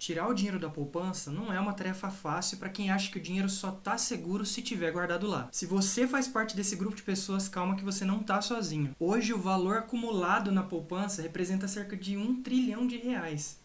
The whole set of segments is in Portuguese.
Tirar o dinheiro da poupança não é uma tarefa fácil para quem acha que o dinheiro só está seguro se tiver guardado lá. Se você faz parte desse grupo de pessoas, calma que você não está sozinho. Hoje o valor acumulado na poupança representa cerca de R$ 1 trilhão.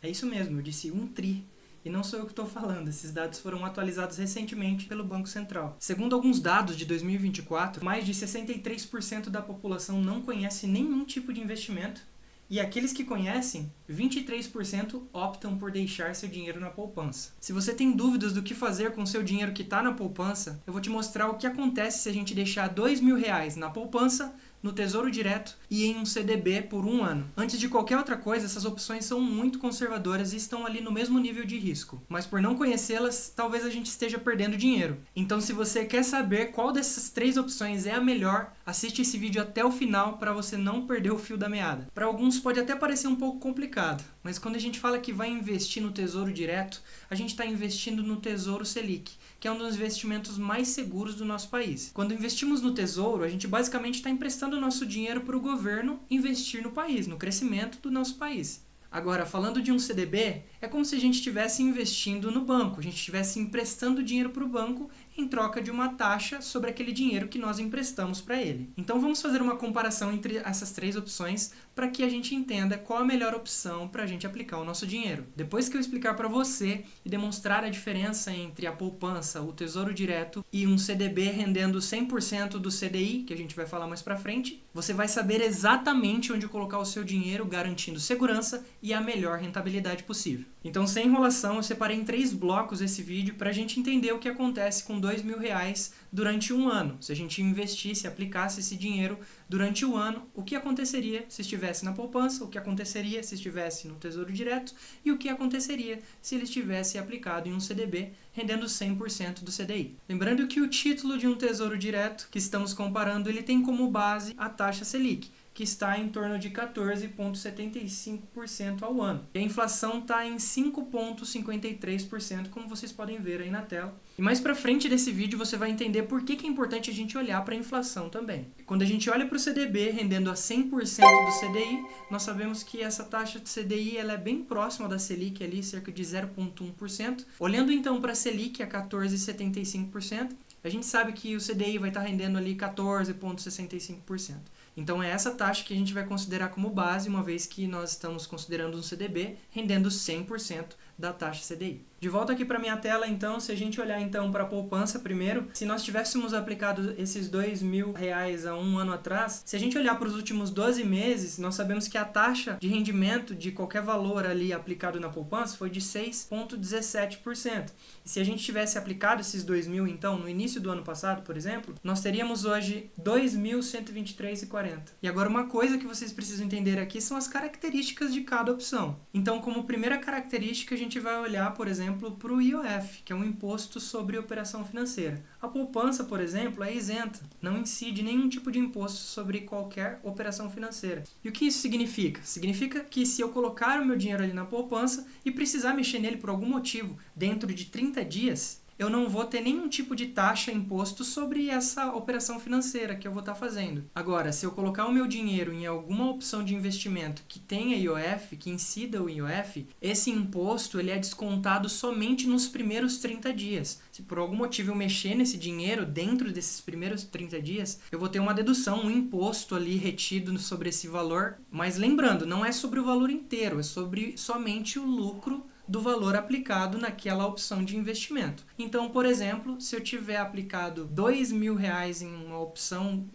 É isso mesmo, eu disse 1 tri. E não sou eu que estou falando, esses dados foram atualizados recentemente pelo Banco Central. Segundo alguns dados de 2024, mais de 63% da população não conhece nenhum tipo de investimento. E aqueles que conhecem, 23% optam por deixar seu dinheiro na poupança. Se você tem dúvidas do que fazer com o seu dinheiro que está na poupança, eu vou te mostrar o que acontece se a gente deixar R$ 2.000 na poupança, no Tesouro Direto e em um CDB por 1 ano. Antes de qualquer outra coisa, essas opções são muito conservadoras e estão ali no mesmo nível de risco. Mas por não conhecê-las, talvez a gente esteja perdendo dinheiro. Então, se você quer saber qual dessas 3 opções é a melhor, assiste esse vídeo até o final para você não perder o fio da meada. Para alguns pode até parecer um pouco complicado, mas quando a gente fala que vai investir no Tesouro Direto, a gente está investindo no Tesouro Selic, que é um dos investimentos mais seguros do nosso país. Quando investimos no Tesouro, a gente basicamente está emprestando o nosso dinheiro para o governo investir no país, no crescimento do nosso país. Agora, falando de um CDB, é como se a gente estivesse investindo no banco, a gente estivesse emprestando dinheiro para o banco em troca de uma taxa sobre aquele dinheiro que nós emprestamos para ele. Então vamos fazer uma comparação entre essas 3 opções para que a gente entenda qual a melhor opção para a gente aplicar o nosso dinheiro. Depois que eu explicar para você e demonstrar a diferença entre a poupança, o Tesouro Direto e um CDB rendendo 100% do CDI, que a gente vai falar mais para frente, você vai saber exatamente onde colocar o seu dinheiro, garantindo segurança e a melhor rentabilidade possível. Então, sem enrolação, eu separei em 3 blocos esse vídeo para a gente entender o que acontece com R$ 2.000 durante 1 ano. Se a gente investisse, aplicasse esse dinheiro durante o ano, o que aconteceria se estivesse na poupança, o que aconteceria se estivesse no Tesouro Direto e o que aconteceria se ele estivesse aplicado em um CDB, rendendo 100% do CDI. Lembrando que o título de um Tesouro Direto que estamos comparando, ele tem como base a taxa Selic, que está em torno de 14,75% ao ano. E a inflação está em 5,53%, como vocês podem ver aí na tela. E mais para frente desse vídeo você vai entender por que é importante a gente olhar para a inflação também. Quando a gente olha para o CDB rendendo a 100% do CDI, nós sabemos que essa taxa de CDI ela é bem próxima da Selic, ali, cerca de 0,1%. Olhando então para a Selic, a 14,75%, a gente sabe que o CDI vai estar rendendo ali 14,65%. Então é essa taxa que a gente vai considerar como base, uma vez que nós estamos considerando um CDB rendendo 100% da taxa CDI. De volta aqui para minha tela, então, se a gente olhar então para a poupança primeiro, se nós tivéssemos aplicado esses R$ 2.000 há 1 ano atrás, se a gente olhar para os últimos 12 meses, nós sabemos que a taxa de rendimento de qualquer valor ali aplicado na poupança foi de 6,17%. E se a gente tivesse aplicado esses 2.000, então, no início do ano passado, por exemplo, nós teríamos hoje R$ 2.123,40. E agora uma coisa que vocês precisam entender aqui são as características de cada opção. Então, como primeira característica, a gente vai olhar, por exemplo, para o IOF, que é um imposto sobre operação financeira. A poupança, por exemplo, é isenta, não incide nenhum tipo de imposto sobre qualquer operação financeira. E o que isso significa? Significa que se eu colocar o meu dinheiro ali na poupança e precisar mexer nele por algum motivo dentro de 30 dias, eu não vou ter nenhum tipo de taxa imposto sobre essa operação financeira que eu vou estar fazendo. Agora, se eu colocar o meu dinheiro em alguma opção de investimento que tenha IOF, que incida o IOF, esse imposto ele é descontado somente nos primeiros 30 dias. Se por algum motivo eu mexer nesse dinheiro dentro desses primeiros 30 dias, eu vou ter uma dedução, um imposto ali retido sobre esse valor. Mas lembrando, não é sobre o valor inteiro, é sobre somente o lucro do valor aplicado naquela opção de investimento. Então, por exemplo, se eu tiver aplicado R$ 2.000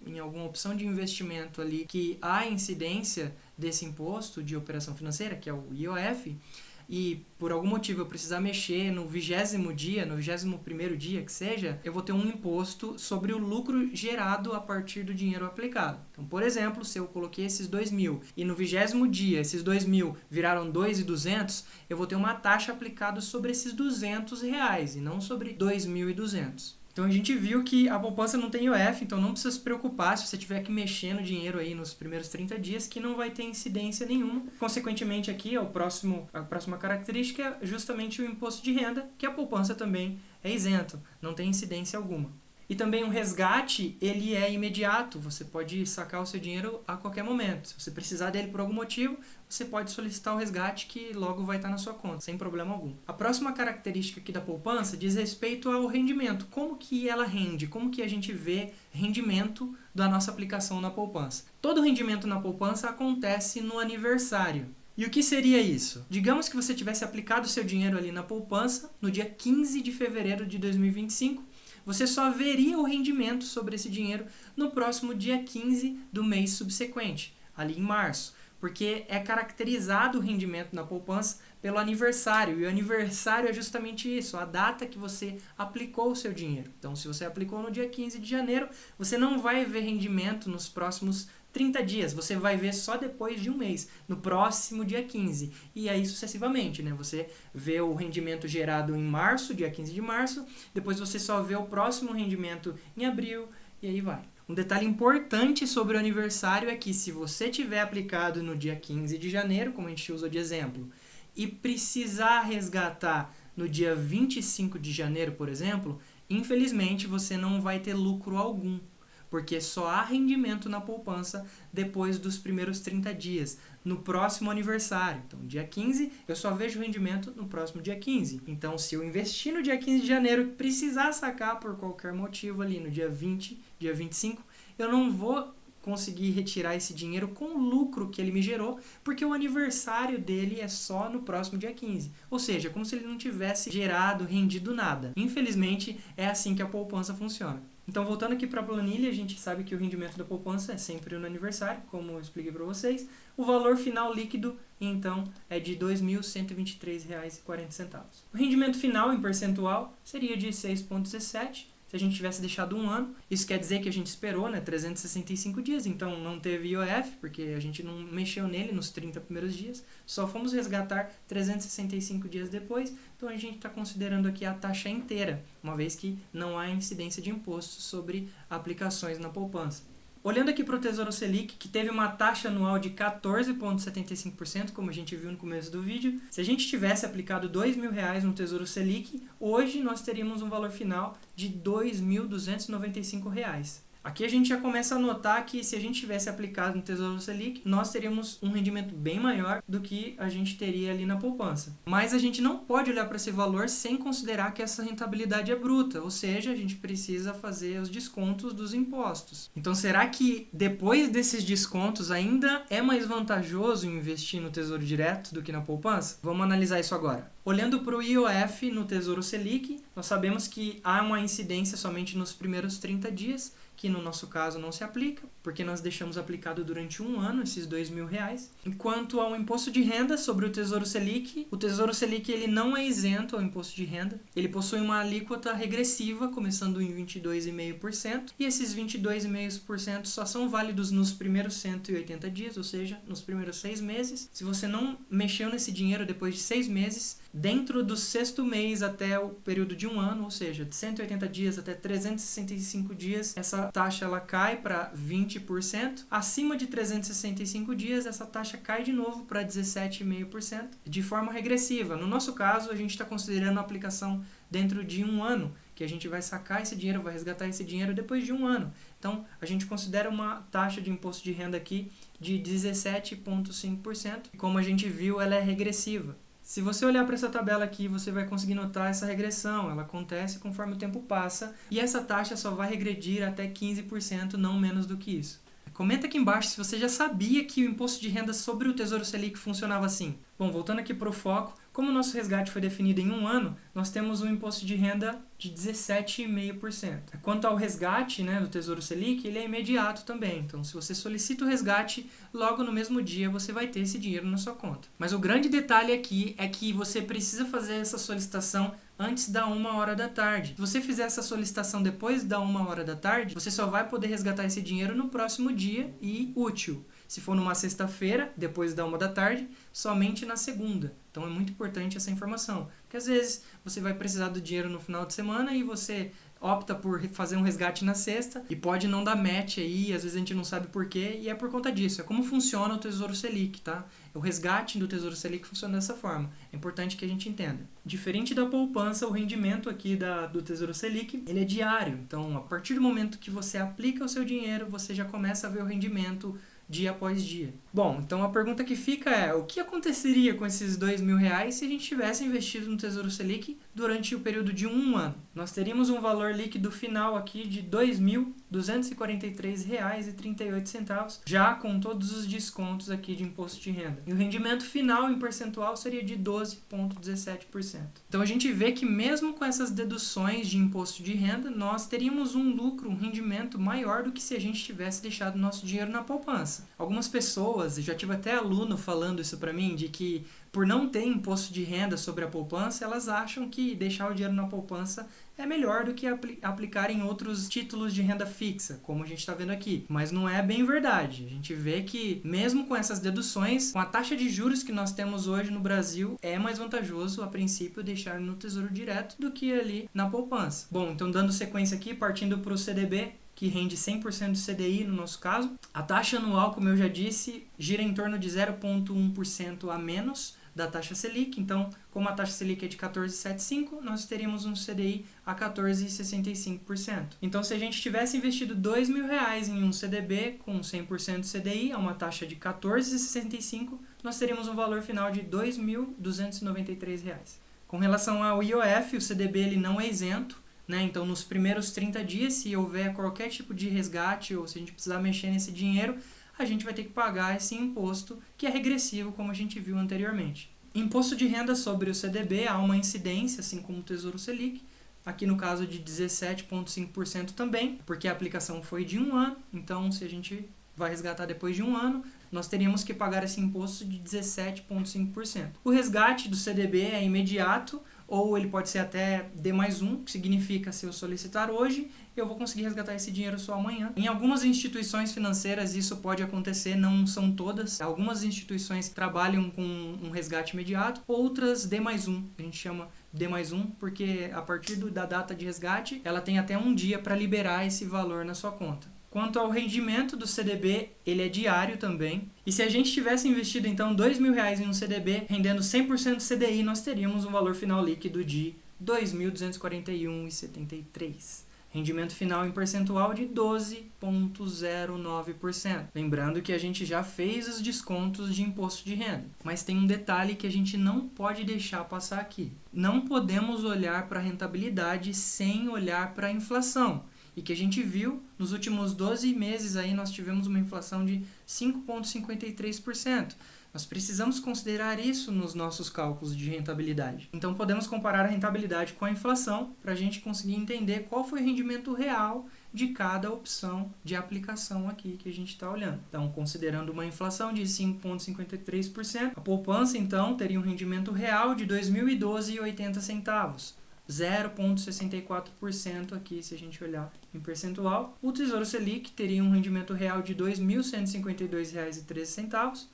em alguma opção de investimento ali que há incidência desse imposto de operação financeira, que é o IOF, e por algum motivo eu precisar mexer no 20º dia, no 21º dia que seja, eu vou ter um imposto sobre o lucro gerado a partir do dinheiro aplicado. Então, por exemplo, se eu coloquei esses 2.000 e no 20º dia esses 2.000 viraram 2.200, eu vou ter uma taxa aplicada sobre esses R$ 200 e não sobre 2.200. Então a gente viu que a poupança não tem IOF, então não precisa se preocupar se você tiver que mexer no dinheiro aí nos primeiros 30 dias, que não vai ter incidência nenhuma. Consequentemente aqui, a próxima característica é justamente o imposto de renda, que a poupança também é isento, não tem incidência alguma. E também o resgate, ele é imediato, você pode sacar o seu dinheiro a qualquer momento. Se você precisar dele por algum motivo, você pode solicitar o resgate que logo vai estar na sua conta, sem problema algum. A próxima característica aqui da poupança diz respeito ao rendimento. Como que ela rende? Como que a gente vê rendimento da nossa aplicação na poupança? Todo rendimento na poupança acontece no aniversário. E o que seria isso? Digamos que você tivesse aplicado o seu dinheiro ali na poupança no dia 15 de fevereiro de 2025, você só veria o rendimento sobre esse dinheiro no próximo dia 15 do mês subsequente, ali em março. Porque é caracterizado o rendimento na poupança pelo aniversário. E o aniversário é justamente isso, a data que você aplicou o seu dinheiro. Então, se você aplicou no dia 15 de janeiro, você não vai ver rendimento nos próximos 30 dias. Você vai ver só depois de um mês, no próximo dia 15. E aí sucessivamente, né? Você vê o rendimento gerado em março, dia 15 de março. Depois você só vê o próximo rendimento em abril e aí vai. Um detalhe importante sobre o aniversário é que se você tiver aplicado no dia 15 de janeiro, como a gente usou de exemplo, e precisar resgatar no dia 25 de janeiro, por exemplo, infelizmente você não vai ter lucro algum, porque só há rendimento na poupança depois dos primeiros 30 dias, no próximo aniversário. Então, dia 15, eu só vejo rendimento no próximo dia 15. Então, se eu investir no dia 15 de janeiro e precisar sacar por qualquer motivo ali no dia 20, dia 25, eu não vou conseguir retirar esse dinheiro com o lucro que ele me gerou, porque o aniversário dele é só no próximo dia 15. Ou seja, como se ele não tivesse gerado, rendido nada. Infelizmente, é assim que a poupança funciona. Então, voltando aqui para a planilha, a gente sabe que o rendimento da poupança é sempre no aniversário, como eu expliquei para vocês. O valor final líquido, então, é de R$ 2.123,40. O rendimento final em percentual seria de 6,17%. Se a gente tivesse deixado um ano, isso quer dizer que a gente esperou, né, 365 dias, então não teve IOF, porque a gente não mexeu nele nos 30 primeiros dias, só fomos resgatar 365 dias depois, então a gente está considerando aqui a taxa inteira, uma vez que não há incidência de imposto sobre aplicações na poupança. Olhando aqui para o Tesouro Selic, que teve uma taxa anual de 14,75%, como a gente viu no começo do vídeo, se a gente tivesse aplicado R$ 2.000 no Tesouro Selic, hoje nós teríamos um valor final de R$ 2.295. Aqui a gente já começa a notar que se a gente tivesse aplicado no Tesouro Selic, nós teríamos um rendimento bem maior do que a gente teria ali na poupança. Mas a gente não pode olhar para esse valor sem considerar que essa rentabilidade é bruta, ou seja, a gente precisa fazer os descontos dos impostos. Então, será que depois desses descontos ainda é mais vantajoso investir no Tesouro Direto do que na poupança? Vamos analisar isso agora. Olhando para o IOF no Tesouro Selic, nós sabemos que há uma incidência somente nos primeiros 30 dias, que no nosso caso não se aplica, porque nós deixamos aplicado durante um ano esses R$ 2.000. Enquanto ao imposto de renda sobre o Tesouro Selic ele não é isento ao imposto de renda, ele possui uma alíquota regressiva, começando em 22,5%, e esses 22,5% só são válidos nos primeiros 180 dias, ou seja, nos primeiros 6 meses. Se você não mexeu nesse dinheiro depois de 6 meses, dentro do 6º mês até o período de um ano, ou seja, de 180 dias até 365 dias, essa taxa ela cai para 20%. Acima de 365 dias, essa taxa cai de novo para 17,5%, de forma regressiva. No nosso caso, a gente está considerando a aplicação dentro de um ano, que a gente vai sacar esse dinheiro, vai resgatar esse dinheiro depois de um ano. Então, a gente considera uma taxa de imposto de renda aqui de 17,5%. Como a gente viu, ela é regressiva. Se você olhar para essa tabela aqui, você vai conseguir notar essa regressão. Ela acontece conforme o tempo passa e essa taxa só vai regredir até 15%, não menos do que isso. Comenta aqui embaixo se você já sabia que o imposto de renda sobre o Tesouro Selic funcionava assim. Bom, voltando aqui para o foco, como o nosso resgate foi definido em um ano, nós temos um imposto de renda de 17,5%. Quanto ao resgate, né, do Tesouro Selic, ele é imediato também. Então, se você solicita o resgate, logo no mesmo dia você vai ter esse dinheiro na sua conta. Mas o grande detalhe aqui é que você precisa fazer essa solicitação antes da 1h da tarde. Se você fizer essa solicitação depois da 1h da tarde, você só vai poder resgatar esse dinheiro no próximo dia e útil. Se for numa sexta-feira, depois da 1h da tarde, somente na segunda. Então é muito importante essa informação. Porque às vezes você vai precisar do dinheiro no final de semana e você opta por fazer um resgate na sexta e pode não dar match aí, às vezes a gente não sabe por quê, e é por conta disso. É como funciona o Tesouro Selic, tá? O resgate do Tesouro Selic funciona dessa forma. É importante que a gente entenda. Diferente da poupança, o rendimento aqui do Tesouro Selic, ele é diário. Então, a partir do momento que você aplica o seu dinheiro, você já começa a ver o rendimento dia após dia. Bom, então a pergunta que fica é: o que aconteceria com esses R$2.000 se a gente tivesse investido no Tesouro Selic durante o período de um ano? Nós teríamos um valor líquido final aqui de R$2.243,38, já com todos os descontos aqui de imposto de renda. E o rendimento final em percentual seria de 12,17%. Então a gente vê que mesmo com essas deduções de imposto de renda, nós teríamos um lucro, um rendimento maior do que se a gente tivesse deixado o nosso dinheiro na poupança. Algumas pessoas, já tive até aluno falando isso para mim, de que por não ter imposto de renda sobre a poupança, elas acham que deixar o dinheiro na poupança é melhor do que aplicar em outros títulos de renda fixa, como a gente está vendo aqui. Mas não é bem verdade. A gente vê que mesmo com essas deduções, com a taxa de juros que nós temos hoje no Brasil, é mais vantajoso, a princípio, deixar no Tesouro Direto do que ali na poupança. Bom, então dando sequência aqui, partindo para o CDB, que rende 100% do CDI no nosso caso. A taxa anual, como eu já disse, gira em torno de 0,1% a menos da taxa Selic. Então, como a taxa Selic é de 14,75%, nós teríamos um CDI a 14,65%. Então, se a gente tivesse investido R$2.000 em um CDB com 100% CDI, a uma taxa de 14,65%, nós teríamos um valor final de R$2.293. Com relação ao IOF, o CDB ele não é isento, né? Então, nos primeiros 30 dias, se houver qualquer tipo de resgate ou se a gente precisar mexer nesse dinheiro, a gente vai ter que pagar esse imposto, que é regressivo, como a gente viu anteriormente. Imposto de renda sobre o CDB há uma incidência, assim como o Tesouro Selic, aqui no caso de 17,5% também, porque a aplicação foi de um ano, então se a gente vai resgatar depois de um ano, nós teríamos que pagar esse imposto de 17,5%. O resgate do CDB é imediato, ou ele pode ser até D+1, que significa, se eu solicitar hoje, eu vou conseguir resgatar esse dinheiro só amanhã. Em algumas instituições financeiras isso pode acontecer, não são todas. Algumas instituições trabalham com um resgate imediato, outras D+1. A gente chama D+1 porque a partir da data de resgate, ela tem até um dia para liberar esse valor na sua conta. Quanto ao rendimento do CDB, ele é diário também. E se a gente tivesse investido, então, R$2.000 em um CDB, rendendo 100% CDI, nós teríamos um valor final líquido de R$2.241,73. Rendimento final em percentual de 12,09%. Lembrando que a gente já fez os descontos de imposto de renda. Mas tem um detalhe que a gente não pode deixar passar aqui. Não podemos olhar para a rentabilidade sem olhar para a inflação. E que a gente viu, nos últimos 12 meses aí nós tivemos uma inflação de 5,53%. Nós precisamos considerar isso nos nossos cálculos de rentabilidade. Então podemos comparar a rentabilidade com a inflação para a gente conseguir entender qual foi o rendimento real de cada opção de aplicação aqui que a gente está olhando. Então, considerando uma inflação de 5,53%, a poupança então teria um rendimento real de R$ 2.012,80. 0,64% aqui, se a gente olhar em percentual. O Tesouro Selic teria um rendimento real de R$ 2.152,13,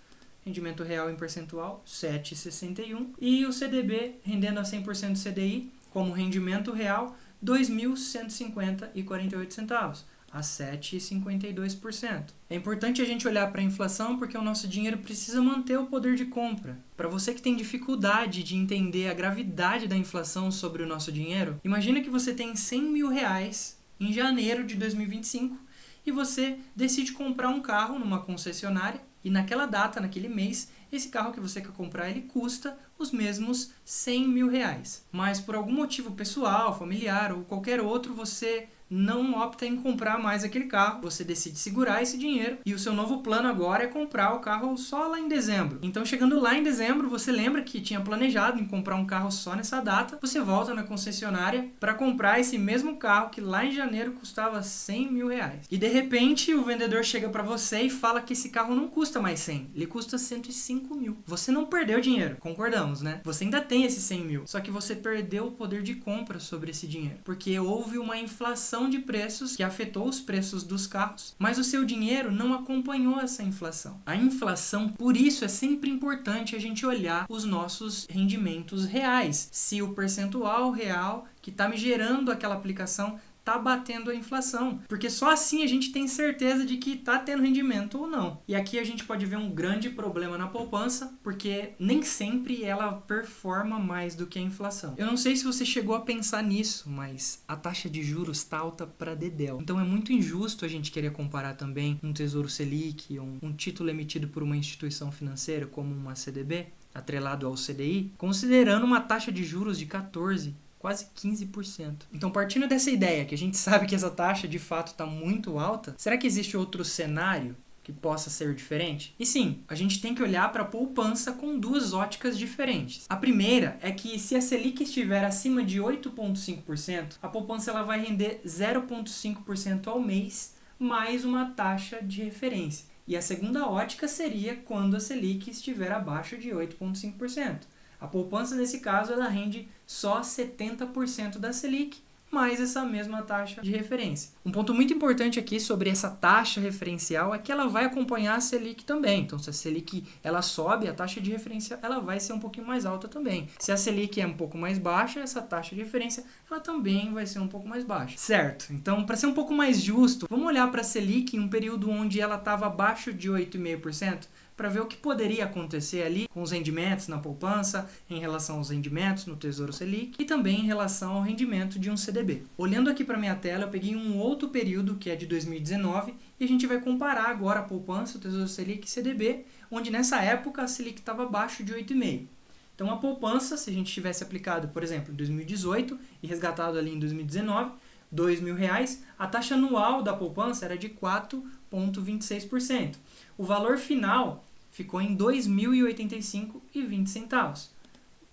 rendimento real em percentual 7,61%. E o CDB, rendendo a 100% CDI, como rendimento real, R$ 2.150,48, a 7,52%. É importante a gente olhar para a inflação porque o nosso dinheiro precisa manter o poder de compra. Para você que tem dificuldade de entender a gravidade da inflação sobre o nosso dinheiro, imagina que você tem R$100.000 em janeiro de 2025 e você decide comprar um carro numa concessionária e naquela data, naquele mês, esse carro que você quer comprar, ele custa os mesmos R$100.000. Mas por algum motivo pessoal, familiar ou qualquer outro, você não opta em comprar mais aquele carro, você decide segurar esse dinheiro e o seu novo plano agora é comprar o carro só lá em dezembro. Então, chegando lá em dezembro, você lembra que tinha planejado em comprar um carro só nessa data, você volta na concessionária para comprar esse mesmo carro que lá em janeiro custava R$100.000. E de repente, o vendedor chega para você e fala que esse carro não custa mais 100, ele custa 105.000. Você não perdeu dinheiro, concordamos, né? Você ainda tem esse 100.000, só que você perdeu o poder de compra sobre esse dinheiro, porque houve uma inflação de preços que afetou os preços dos carros, mas o seu dinheiro não acompanhou essa inflação. A inflação, por isso, é sempre importante a gente olhar os nossos rendimentos reais. Se o percentual real que está me gerando aquela aplicação tá batendo a inflação, porque só assim a gente tem certeza de que tá tendo rendimento ou não. E aqui a gente pode ver um grande problema na poupança, porque nem sempre ela performa mais do que a inflação. Eu não sei se você chegou a pensar nisso, mas a taxa de juros tá alta pra dedéu. Então é muito injusto a gente querer comparar também um Tesouro Selic, um título emitido por uma instituição financeira como uma CDB, atrelado ao CDI, considerando uma taxa de juros de 14%. Quase 15%. Então, partindo dessa ideia, que a gente sabe que essa taxa de fato está muito alta, será que existe outro cenário que possa ser diferente? E sim, a gente tem que olhar para a poupança com duas óticas diferentes. A primeira é que se a Selic estiver acima de 8,5%, a poupança ela vai render 0,5% ao mês, mais uma taxa de referência. E a segunda ótica seria quando a Selic estiver abaixo de 8,5%. A poupança, nesse caso, ela rende só 70% da Selic, mais essa mesma taxa de referência. Um ponto muito importante aqui sobre essa taxa referencial é que ela vai acompanhar a Selic também. Então, se a Selic ela sobe, a taxa de referência ela vai ser um pouquinho mais alta também. Se a Selic é um pouco mais baixa, essa taxa de referência ela também vai ser um pouco mais baixa. Certo? Então, para ser um pouco mais justo, vamos olhar para a Selic em um período onde ela estava abaixo de 8,5%, para ver o que poderia acontecer ali com os rendimentos na poupança, em relação aos rendimentos no Tesouro Selic e também em relação ao rendimento de um CDB. Olhando aqui para minha tela, eu peguei um outro período, que é de 2019, e a gente vai comparar agora a poupança, o Tesouro Selic e CDB, onde nessa época a Selic estava abaixo de 8,5%. Então a poupança, se a gente tivesse aplicado, por exemplo, em 2018 e resgatado ali em 2019, R$2.000, a taxa anual da poupança era de 4,26%. O valor final ficou em R$ 2.085,20.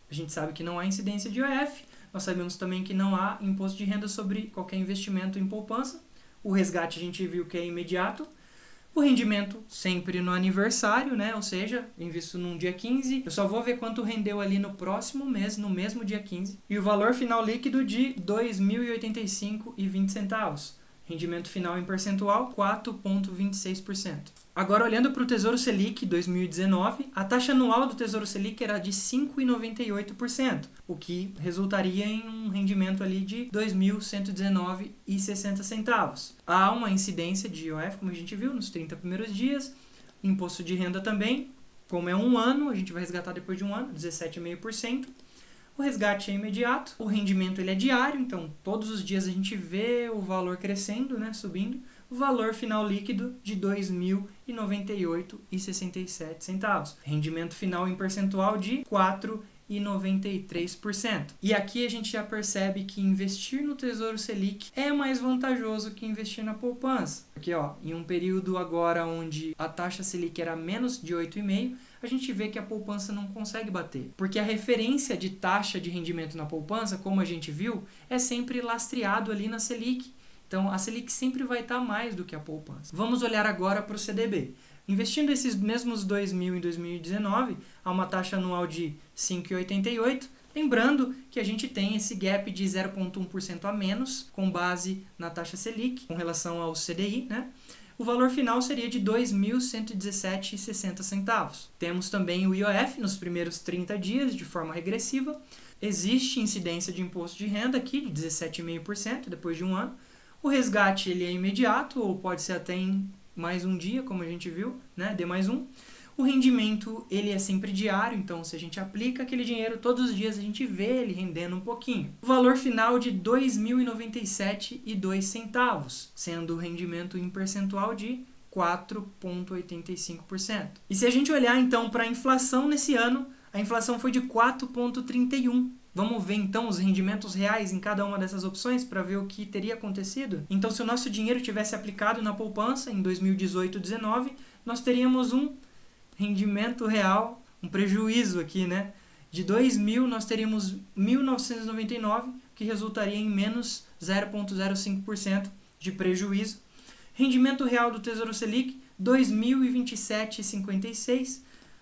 A gente sabe que não há incidência de IOF, nós sabemos também que não há imposto de renda sobre qualquer investimento em poupança. O resgate a gente viu que é imediato. O rendimento sempre no aniversário, né? Ou seja, eu invisto num dia 15, eu só vou ver quanto rendeu ali no próximo mês, no mesmo dia 15. E o valor final líquido de R$ 2.085,20. Rendimento final em percentual, 4,26%. Agora, olhando para o Tesouro Selic 2019, a taxa anual do Tesouro Selic era de 5,98%, o que resultaria em um rendimento ali de R$ 2.119,60. Há uma incidência de IOF, como a gente viu, nos 30 primeiros dias, imposto de renda também, como é um ano, a gente vai resgatar depois de um ano, 17,5%. O resgate é imediato, o rendimento ele é diário, então todos os dias a gente vê o valor crescendo, né, subindo. O valor final líquido de R$ 2.098,67. Rendimento final em percentual de 4,93%. E aqui a gente já percebe que investir no Tesouro Selic é mais vantajoso que investir na poupança. Porque em um período agora onde a taxa Selic era menos de 8,5%, a gente vê que a poupança não consegue bater. Porque a referência de taxa de rendimento na poupança, como a gente viu, é sempre lastreado ali na Selic. Então, a Selic sempre vai estar mais do que a poupança. Vamos olhar agora para o CDB. Investindo esses mesmos 2.000 em 2019, há uma taxa anual de 5,88%. Lembrando que a gente tem esse gap de 0,1% a menos, com base na taxa Selic, com relação ao CDI, né? O valor final seria de R$ 2.117,60. Temos também o IOF nos primeiros 30 dias, de forma regressiva. Existe incidência de imposto de renda aqui, de 17,5% depois de um ano. O resgate ele é imediato, ou pode ser até em mais um dia, como a gente viu, né? D mais um. O rendimento ele é sempre diário, então se a gente aplica aquele dinheiro todos os dias, a gente vê ele rendendo um pouquinho. O valor final de R$ 2.097,02, sendo o rendimento em percentual de 4,85%. E se a gente olhar então para a inflação nesse ano, a inflação foi de 4,31%. Vamos ver então os rendimentos reais em cada uma dessas opções para ver o que teria acontecido? Então, se o nosso dinheiro tivesse aplicado na poupança em 2018-19, nós teríamos um rendimento real, um prejuízo aqui, né? De 2.000, nós teríamos 1.999, que resultaria em menos 0,05% de prejuízo. Rendimento real do Tesouro Selic, 2.027,56,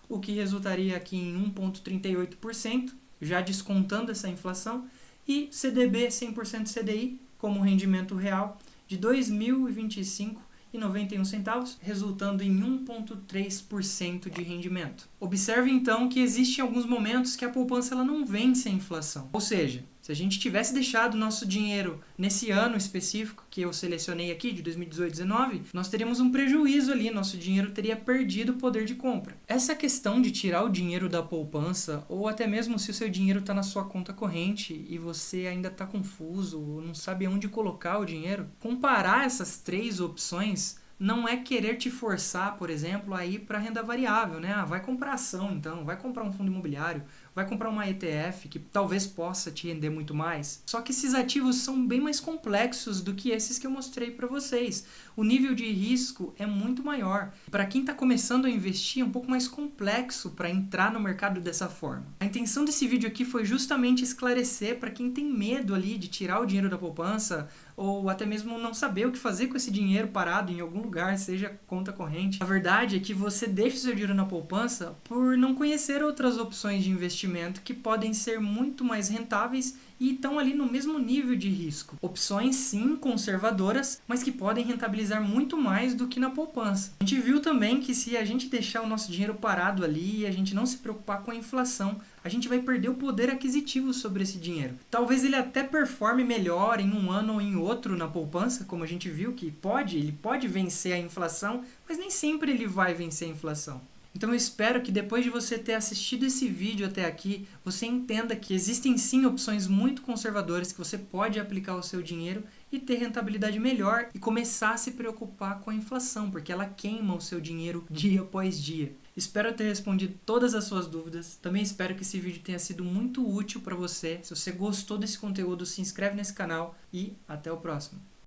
o que resultaria aqui em 1,38%, já descontando essa inflação. E CDB 100% CDI, como rendimento real, de R$ 2.025,91, resultando em 1,3% de rendimento. Observe então que existem alguns momentos que a poupança ela não vence a inflação. Ou seja, se Se a gente tivesse deixado o nosso dinheiro nesse ano específico que eu selecionei aqui, de 2018-19, nós teríamos um prejuízo ali, nosso dinheiro teria perdido o poder de compra. Essa questão de tirar o dinheiro da poupança, ou até mesmo se o seu dinheiro está na sua conta corrente e você ainda está confuso, ou não sabe onde colocar o dinheiro, comparar essas três opções não é querer te forçar, por exemplo, a ir para a renda variável, né? Vai comprar ação, então, vai comprar um fundo imobiliário, vai comprar uma ETF que talvez possa te render muito mais. Só que esses ativos são bem mais complexos do que esses que eu mostrei para vocês. O nível de risco é muito maior. Para quem está começando a investir, é um pouco mais complexo para entrar no mercado dessa forma. A intenção desse vídeo aqui foi justamente esclarecer para quem tem medo ali de tirar o dinheiro da poupança ou até mesmo não saber o que fazer com esse dinheiro parado em algum lugar, seja conta corrente. A verdade é que você deixa o seu dinheiro na poupança por não conhecer outras opções de investimento que podem ser muito mais rentáveis e estão ali no mesmo nível de risco. Opções sim conservadoras, mas que podem rentabilizar muito mais do que na poupança. A gente viu também que se a gente deixar o nosso dinheiro parado ali e a gente não se preocupar com a inflação, a gente vai perder o poder aquisitivo sobre esse dinheiro. Talvez ele até performe melhor em um ano ou em outro na poupança, como a gente viu que ele pode vencer a inflação, mas nem sempre ele vai vencer a inflação. Então eu espero que depois de você ter assistido esse vídeo até aqui, você entenda que existem sim opções muito conservadoras que você pode aplicar o seu dinheiro e ter rentabilidade melhor e começar a se preocupar com a inflação, porque ela queima o seu dinheiro dia após dia. Espero ter respondido todas as suas dúvidas. Também espero que esse vídeo tenha sido muito útil para você. Se você gostou desse conteúdo, se inscreve nesse canal e até o próximo.